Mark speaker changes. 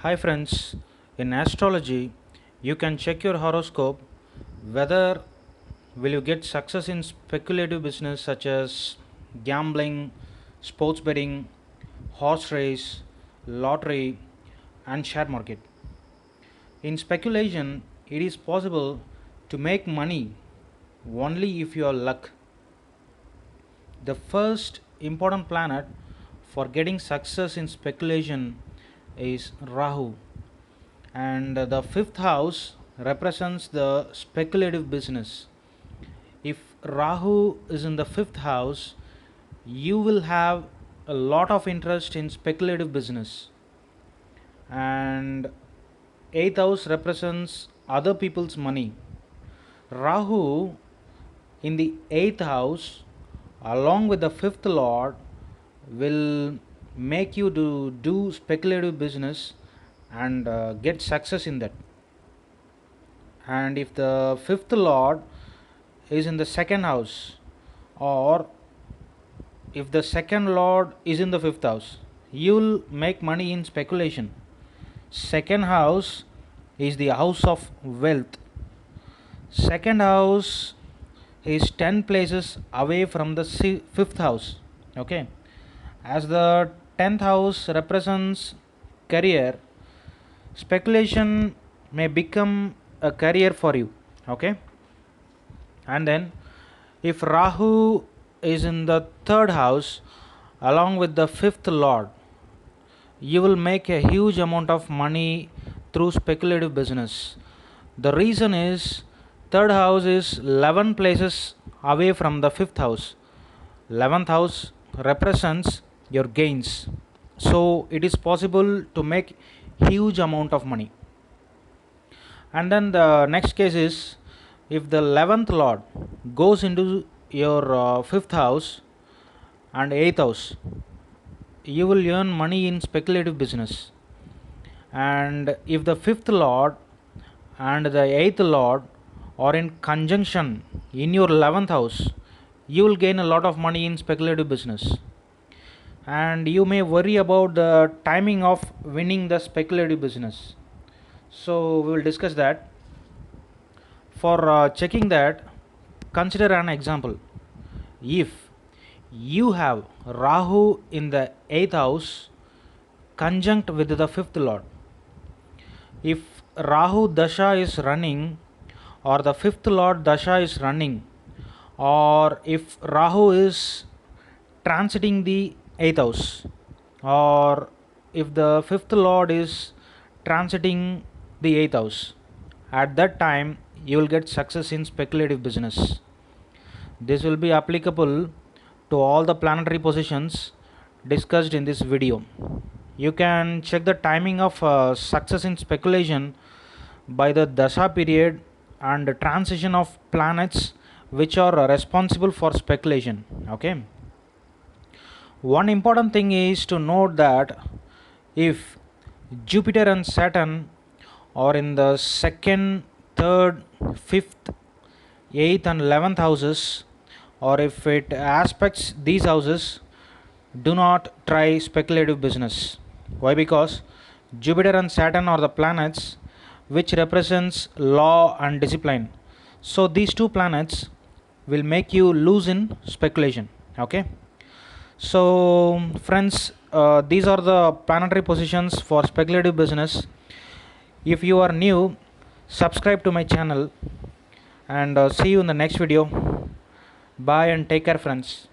Speaker 1: Hi friends, in astrology, you can check your horoscope whether will you get success in speculative business such as gambling, sports betting, horse race, lottery and share market. In speculation, it is possible to make money only if you have luck. The first important planet for getting success in speculation is Rahu, and the fifth house represents the speculative business. If Rahu is in the fifth house, you will have a lot of interest in speculative business, and eighth house represents other people's money. Rahu in the eighth house, along with the fifth lord, will make you to do speculative business and get success in that. And if the fifth lord is in the second house, or if the second lord is in the fifth house, you will make money in speculation. Second house is the house of wealth. Second house is 10 places away from the fifth house. Okay, as the 10th house represents career, speculation may become a career for you. Okay, and then if Rahu is in the third house along with the fifth lord, you will make a huge amount of money through speculative business. The reason is third house is 11 places away from the fifth house. 11th house represents your gains, so it is possible to make huge amount of money. And then the next case is if the 11th lord goes into your fifth house and eighth house, you will earn money in speculative business. And if the fifth lord and the eighth lord are in conjunction in your 11th house, you will gain a lot of money in speculative business. And you may worry about the timing of winning the speculative business, so we will discuss that. For checking that, consider an example. If you have Rahu in the 8th house conjunct with the 5th lord, if Rahu Dasha is running, or the 5th lord Dasha is running, or if Rahu is transiting the 8th house, or if the 5th lord is transiting the 8th house, at that time you will get success in speculative business. This will be applicable to all the planetary positions discussed in this video. You can check the timing of success in speculation by the dasha period and the transition of planets which are responsible for speculation. Okay, one important thing is to note that if Jupiter and Saturn are in the second, third, fifth, 8th and 11th houses, or if it aspects these houses, do not try speculative business. Why? Because Jupiter and Saturn are the planets which represents law and discipline, so these two planets will make you lose in speculation. Okay, so friends, these are the planetary positions for speculative business. If you are new, subscribe to my channel, and see you in the next video. Bye and take care friends.